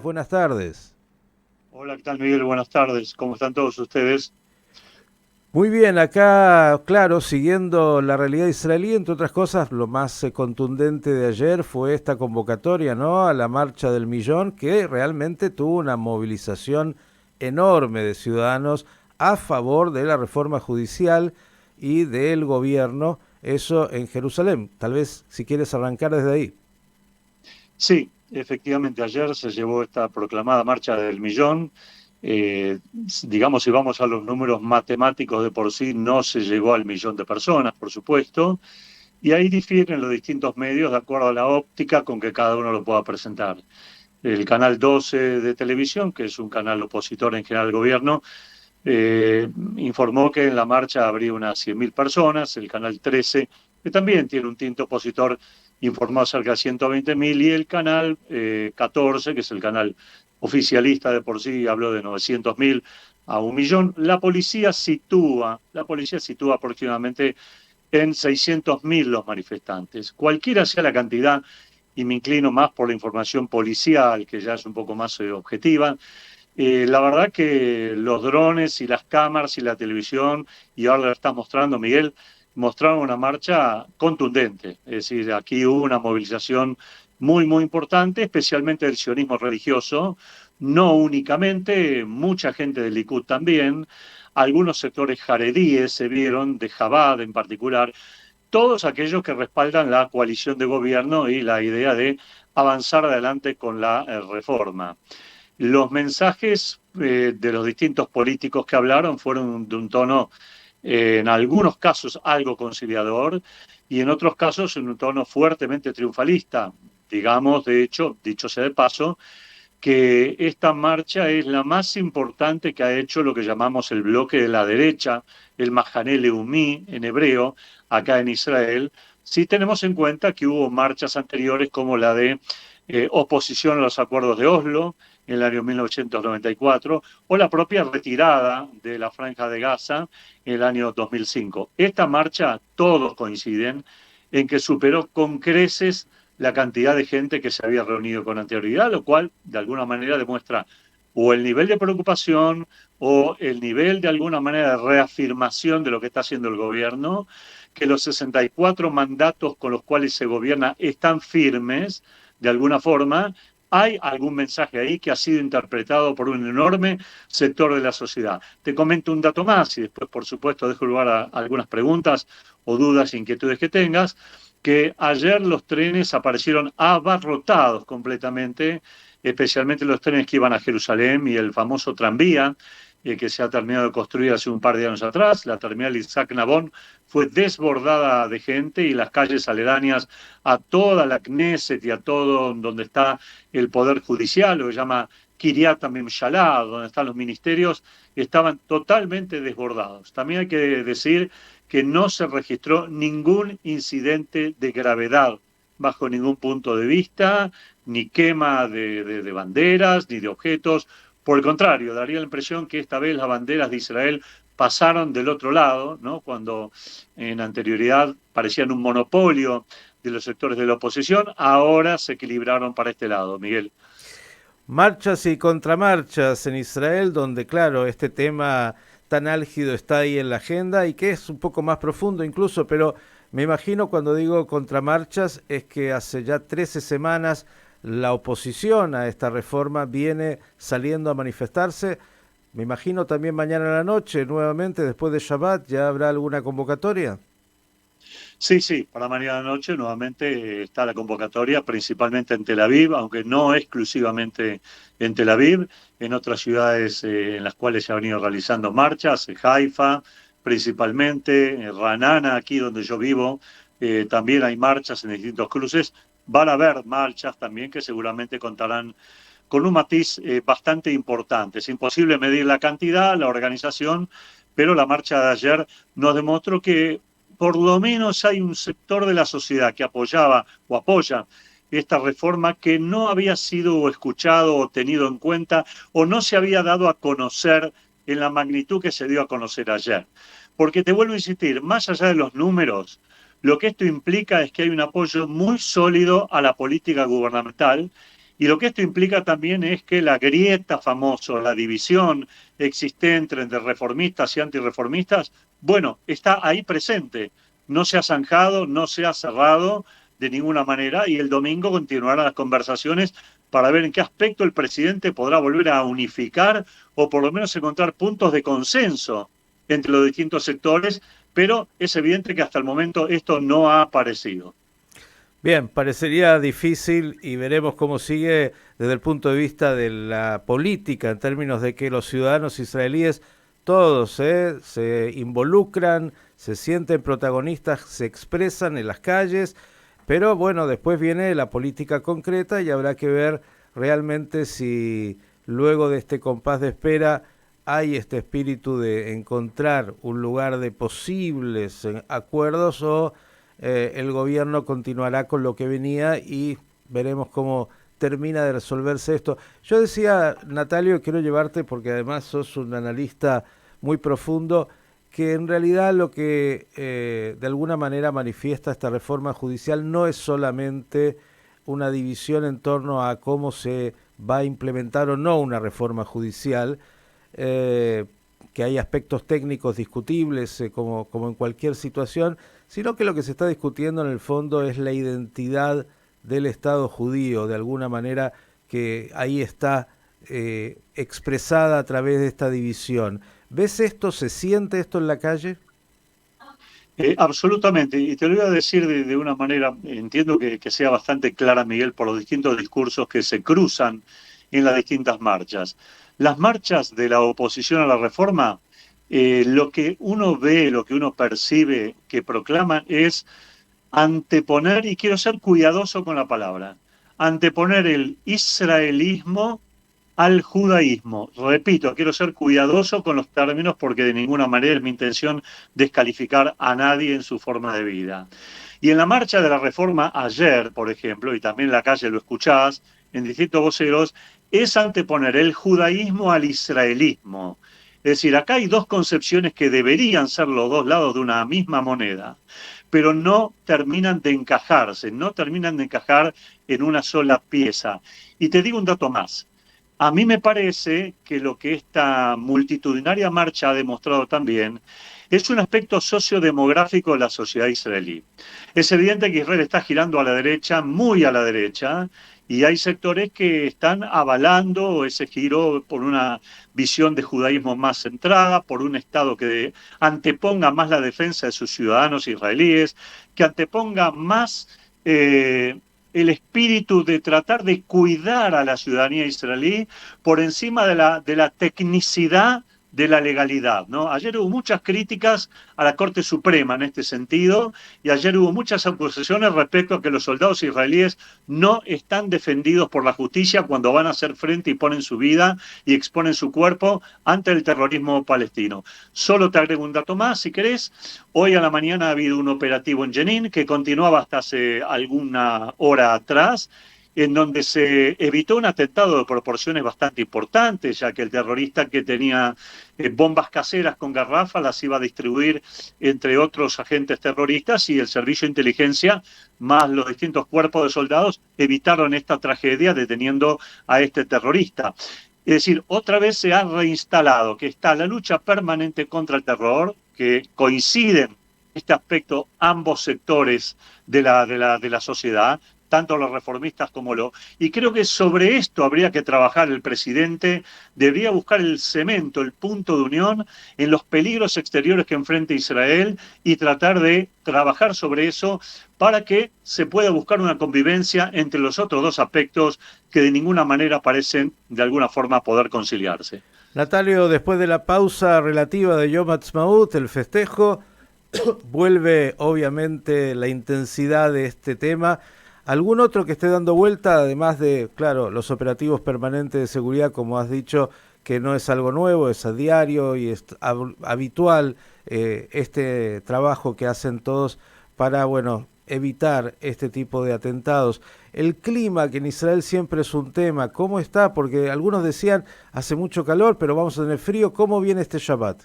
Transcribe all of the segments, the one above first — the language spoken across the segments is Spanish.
estás? Buenas tardes. Hola, ¿qué tal, Miguel? Buenas tardes. ¿Cómo están todos ustedes? Muy bien, acá, claro, siguiendo la realidad israelí, entre otras cosas, lo más contundente de ayer fue esta convocatoria, ¿no? A la marcha del millón, que realmente tuvo una movilización enorme de ciudadanos a favor de la reforma judicial y del gobierno, eso en Jerusalén. Tal vez si quieres arrancar desde ahí. Sí, efectivamente, ayer se llevó esta proclamada Marcha del Millón. Digamos, si vamos a los números matemáticos de por sí, no se llegó al millón de personas, por supuesto, y ahí difieren los distintos medios de acuerdo a la óptica con que cada uno lo pueda presentar. El canal 12 de televisión, que es un canal opositor en general al gobierno, informó que en la marcha habría unas 100.000 personas. El canal 13, que también tiene un tinte opositor, informó cerca de 120.000, y el canal 14, que es el canal oficialista de por sí, habló de 900.000 a 1 millón. La policía sitúa aproximadamente en 600.000 los manifestantes. Cualquiera sea la cantidad, y me inclino más por la información policial, que ya es un poco más objetiva. La verdad que los drones y las cámaras y la televisión, y ahora lo estás mostrando, Miguel, mostraron una marcha contundente. Es decir, aquí hubo una movilización muy, muy importante, especialmente del sionismo religioso, no únicamente, mucha gente del Likud también, algunos sectores jaredíes se vieron, de Chabad en particular, todos aquellos que respaldan la coalición de gobierno y la idea de avanzar adelante con la reforma. Los mensajes de los distintos políticos que hablaron fueron de un tono, en algunos casos, algo conciliador, y en otros casos en un tono fuertemente triunfalista. Digamos, de hecho, dicho sea de paso, que esta marcha es la más importante que ha hecho lo que llamamos el bloque de la derecha, el Mahané Leumí en hebreo, acá en Israel, si tenemos en cuenta que hubo marchas anteriores como la de oposición a los acuerdos de Oslo en el año 1994, o la propia retirada de la Franja de Gaza en el año 2005. Esta marcha, todos coinciden en que superó con creces la cantidad de gente que se había reunido con anterioridad, lo cual de alguna manera demuestra o el nivel de preocupación o el nivel de alguna manera de reafirmación de lo que está haciendo el gobierno, que los 64 mandatos con los cuales se gobierna están firmes de alguna forma. Hay algún mensaje ahí que ha sido interpretado por un enorme sector de la sociedad. Te comento un dato más y después, por supuesto, dejo lugar a algunas preguntas o dudas, inquietudes que tengas, que ayer los trenes aparecieron abarrotados completamente, especialmente los trenes que iban a Jerusalén y el famoso tranvía, que se ha terminado de construir hace un par de años atrás. La terminal Isaac Nabón fue desbordada de gente, y las calles aledañas a toda la Knesset y a todo donde está el Poder Judicial, lo que se llama Kiryat Mimshalá, donde están los ministerios, estaban totalmente desbordados. También hay que decir que no se registró ningún incidente de gravedad bajo ningún punto de vista, ni quema de banderas, ni de objetos. Por el contrario, daría la impresión que esta vez las banderas de Israel pasaron del otro lado, ¿no? Cuando en anterioridad parecían un monopolio de los sectores de la oposición, ahora se equilibraron para este lado, Miguel. Marchas y contramarchas en Israel, donde claro, este tema tan álgido está ahí en la agenda y que es un poco más profundo incluso, pero me imagino cuando digo contramarchas es que hace ya 13 semanas la oposición a esta reforma viene saliendo a manifestarse. Me imagino también mañana a la noche, nuevamente después de Shabbat, ya habrá alguna convocatoria. Sí, sí, para mañana noche nuevamente está la convocatoria, principalmente en Tel Aviv, aunque no exclusivamente en Tel Aviv, en otras ciudades en las cuales se han venido realizando marchas, en Haifa principalmente, en Ranana, aquí donde yo vivo, también hay marchas en distintos cruces. Van a haber marchas también que seguramente contarán con un matiz bastante importante. Es imposible medir la cantidad, la organización, pero la marcha de ayer nos demostró que por lo menos hay un sector de la sociedad que apoyaba o apoya esta reforma, que no había sido escuchado o tenido en cuenta, o no se había dado a conocer en la magnitud que se dio a conocer ayer. Porque te vuelvo a insistir, más allá de los números, lo que esto implica es que hay un apoyo muy sólido a la política gubernamental, Y lo que esto implica también es que la grieta famosa, la división existente entre reformistas y antirreformistas, bueno, está ahí presente. No se ha zanjado, no se ha cerrado de ninguna manera y el domingo continuarán las conversaciones para ver en qué aspecto el presidente podrá volver a unificar o por lo menos encontrar puntos de consenso entre los distintos sectores, pero es evidente que hasta el momento esto no ha aparecido. Bien, parecería difícil y veremos cómo sigue desde el punto de vista de la política, en términos de que los ciudadanos israelíes todos se involucran, se sienten protagonistas, se expresan en las calles, pero bueno, después viene la política concreta y habrá que ver realmente si luego de este compás de espera hay este espíritu de encontrar un lugar de posibles acuerdos o el gobierno continuará con lo que venía y veremos cómo termina de resolverse esto. Yo decía, Natalio, quiero llevarte porque además sos un analista muy profundo, que en realidad lo que de alguna manera manifiesta esta reforma judicial no es solamente una división en torno a cómo se va a implementar o no una reforma judicial, que hay aspectos técnicos discutibles como en cualquier situación, sino que lo que se está discutiendo en el fondo es la identidad del Estado judío, de alguna manera que ahí está expresada a través de esta división. ¿Ves esto? ¿Se siente esto en la calle? Absolutamente, y te lo voy a decir de una manera, entiendo que sea bastante clara, Miguel, por los distintos discursos que se cruzan en las distintas marchas. Las marchas de la oposición a la reforma, lo que uno ve, lo que uno percibe que proclaman es anteponer, y quiero ser cuidadoso con la palabra, anteponer el israelismo al judaísmo. Repito, quiero ser cuidadoso con los términos porque de ninguna manera es mi intención descalificar a nadie en su forma de vida. Y en la marcha de la reforma ayer, por ejemplo, y también en la calle lo escuchás, en distintos voceros, es anteponer el judaísmo al israelismo. Es decir, acá hay dos concepciones que deberían ser los dos lados de una misma moneda, pero no terminan de encajarse, no terminan de encajar en una sola pieza. Y te digo un dato más. A mí me parece que lo que esta multitudinaria marcha ha demostrado también es un aspecto sociodemográfico de la sociedad israelí. Es evidente que Israel está girando a la derecha, muy a la derecha, y hay sectores que están avalando ese giro por una visión de judaísmo más centrada, por un Estado que anteponga más la defensa de sus ciudadanos israelíes, que anteponga más el espíritu de tratar de cuidar a la ciudadanía israelí por encima de la tecnicidad de la legalidad, ¿no? Ayer hubo muchas críticas a la Corte Suprema en este sentido y ayer hubo muchas acusaciones respecto a que los soldados israelíes no están defendidos por la justicia cuando van a hacer frente y ponen su vida y exponen su cuerpo ante el terrorismo palestino. Solo te agrego un dato más, si querés. Hoy a la mañana ha habido un operativo en Jenin que continuaba hasta hace alguna hora atrás, en donde se evitó un atentado de proporciones bastante importantes, ya que el terrorista que tenía bombas caseras con garrafas las iba a distribuir entre otros agentes terroristas y el servicio de inteligencia más los distintos cuerpos de soldados evitaron esta tragedia deteniendo a este terrorista. Es decir, otra vez se ha reinstalado que está la lucha permanente contra el terror, que coinciden este aspecto ambos sectores de la sociedad, tanto los reformistas como lo... Y creo que sobre esto habría que trabajar el presidente, debería buscar el cemento, el punto de unión en los peligros exteriores que enfrenta Israel y tratar de trabajar sobre eso para que se pueda buscar una convivencia entre los otros dos aspectos que de ninguna manera parecen de alguna forma poder conciliarse. Natalio, después de la pausa relativa de Yom Ha'atzmaut, el festejo, vuelve obviamente la intensidad de este tema. ¿Algún otro que esté dando vuelta, además de, claro, los operativos permanentes de seguridad, como has dicho, que no es algo nuevo, es a diario y es habitual este trabajo que hacen todos para, bueno, evitar este tipo de atentados? El clima, que en Israel siempre es un tema, ¿cómo está? Porque algunos decían, hace mucho calor, pero vamos a tener frío. ¿Cómo viene este Shabbat?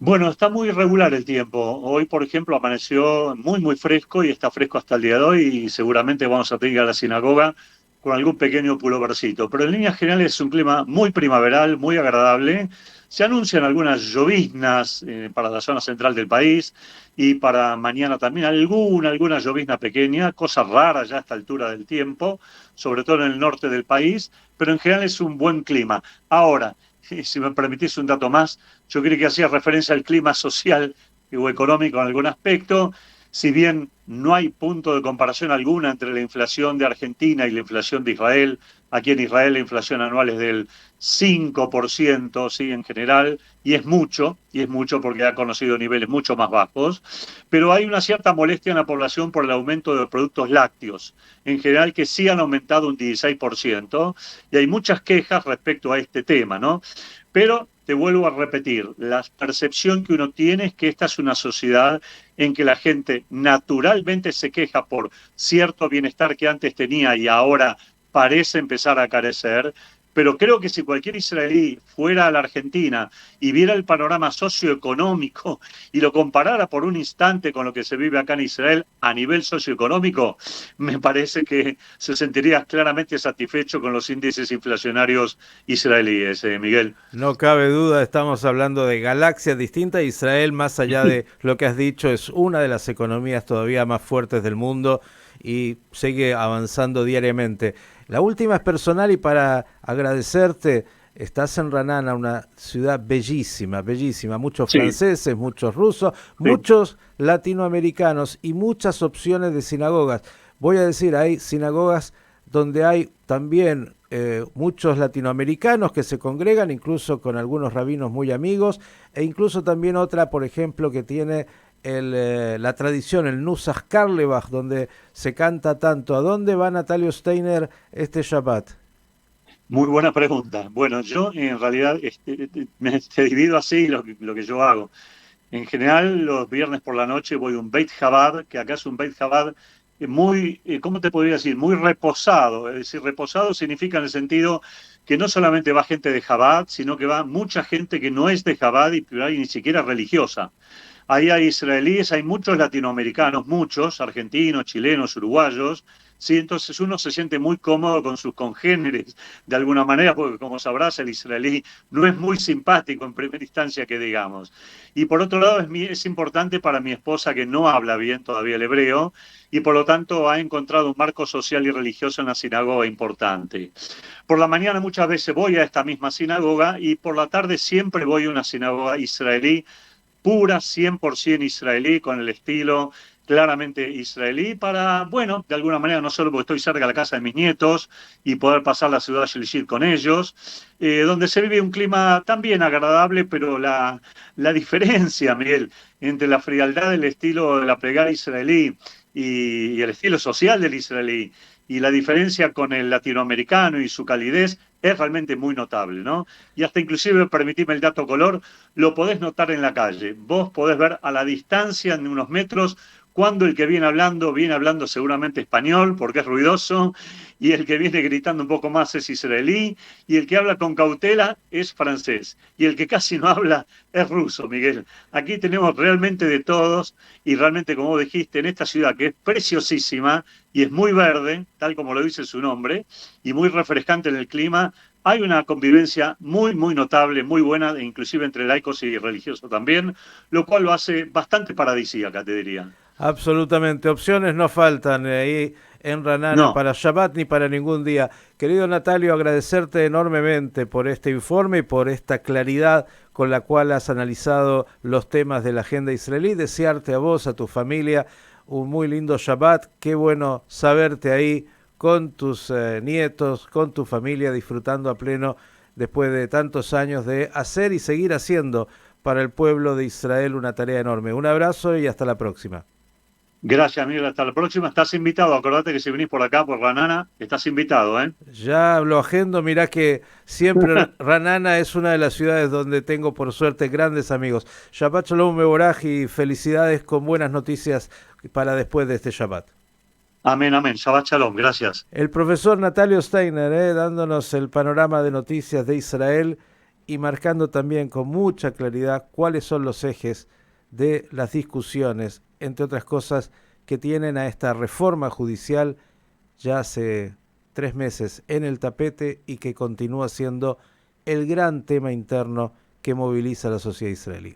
Bueno, está muy irregular el tiempo. Hoy, por ejemplo, amaneció muy fresco y está fresco hasta el día de hoy y seguramente vamos a tener que ir a la sinagoga con algún pequeño pulovercito. Pero en líneas generales es un clima muy primaveral, muy agradable. Se anuncian algunas lloviznas para la zona central del país y para mañana también alguna llovizna pequeña, cosa rara ya a esta altura del tiempo, sobre todo en el norte del país, pero en general es un buen clima. Ahora, si me permitís un dato más, yo creo que hacía referencia al clima social o económico en algún aspecto. Si bien no hay punto de comparación alguna entre la inflación de Argentina y la inflación de Israel, aquí en Israel la inflación anual es del 5%, sí, en general, y es mucho porque ha conocido niveles mucho más bajos, pero hay una cierta molestia en la población por el aumento de los productos lácteos, en general que sí han aumentado un 16%, y hay muchas quejas respecto a este tema, ¿no? Pero te vuelvo a repetir, la percepción que uno tiene es que esta es una sociedad en que la gente naturalmente se queja por cierto bienestar que antes tenía y ahora parece empezar a carecer, pero creo que si cualquier israelí fuera a la Argentina y viera el panorama socioeconómico y lo comparara por un instante con lo que se vive acá en Israel a nivel socioeconómico, me parece que se sentiría claramente satisfecho con los índices inflacionarios israelíes, Miguel. No cabe duda, estamos hablando de galaxias distintas. Israel, más allá de lo que has dicho, es una de las economías todavía más fuertes del mundo y sigue avanzando diariamente. La última es personal y para agradecerte, estás en Ranana, una ciudad bellísima, bellísima. Muchos Sí, franceses, muchos rusos, sí. muchos latinoamericanos y muchas opciones de sinagogas. Voy a decir, hay sinagogas donde hay también muchos latinoamericanos que se congregan, incluso con algunos rabinos muy amigos, e incluso también otra, por ejemplo, que tiene la tradición, el Nusach Karlebach, donde se canta tanto. ¿A dónde va Natalio Steiner este Shabbat? Muy buena pregunta. Bueno, yo en realidad te divido así lo que yo hago. En general, los viernes por la noche voy a un Beit Chabad, que acá es un Beit Chabad muy, ¿cómo te podría decir? Muy reposado. Es decir, reposado significa en el sentido que no solamente va gente de Chabad, sino que va mucha gente que no es de Chabad y ni siquiera religiosa. Ahí hay israelíes, hay muchos latinoamericanos, muchos, argentinos, chilenos, uruguayos, sí, entonces uno se siente muy cómodo con sus congéneres, de alguna manera, porque como sabrás, el israelí no es muy simpático en primera instancia que digamos. Y por otro lado, es importante para mi esposa que no habla bien todavía el hebreo, y por lo tanto ha encontrado un marco social y religioso en la sinagoga importante. Por la mañana muchas veces voy a esta misma sinagoga y por la tarde siempre voy a una sinagoga israelí pura, 100% israelí, con el estilo claramente israelí, para, bueno, de alguna manera, no solo porque estoy cerca de la casa de mis nietos y poder pasar la ciudad Shelishit con ellos, donde se vive un clima también agradable, pero la diferencia, Miguel, entre la frialdad del estilo de la plegaria israelí y el estilo social del israelí, y la diferencia con el latinoamericano y su calidez, es realmente muy notable, ¿no? Y hasta inclusive, permitime el dato color, lo podés notar en la calle. Vos podés ver a la distancia, en unos metros, cuando el que viene hablando seguramente español, porque es ruidoso, y el que viene gritando un poco más es israelí, y el que habla con cautela es francés, y el que casi no habla es ruso, Miguel. Aquí tenemos realmente de todos, y realmente, como vos dijiste, en esta ciudad que es preciosísima y es muy verde, tal como lo dice su nombre, y muy refrescante en el clima, hay una convivencia muy, muy notable, muy buena, inclusive entre laicos y religiosos también, lo cual lo hace bastante paradisíaca, te diría. Absolutamente, opciones no faltan ahí en Ranana No, para Shabbat ni para ningún día. Querido Natalio, agradecerte enormemente por este informe y por esta claridad con la cual has analizado los temas de la agenda israelí. Desearte a vos, a tu familia, un muy lindo Shabbat. Qué bueno saberte ahí con tus nietos, con tu familia, disfrutando a pleno después de tantos años de hacer y seguir haciendo para el pueblo de Israel una tarea enorme. Un abrazo y hasta la próxima. gracias, Miguel. Hasta la próxima. Estás invitado. Acordate que si venís por acá, por Ranana, estás invitado, ¿eh? Ya lo agendo, mirá que siempre Ranana es una de las ciudades donde tengo por suerte grandes amigos. Shabbat Shalom Meboraj y felicidades con buenas noticias para después de este Shabbat. Amén, amén. Shabbat Shalom. Gracias. El profesor Natalio Steiner, dándonos el panorama de noticias de Israel y marcando también con mucha claridad cuáles son los ejes de las discusiones, entre otras cosas, que tienen a esta reforma judicial ya hace 3 meses en el tapete y que continúa siendo el gran tema interno que moviliza a la sociedad israelí.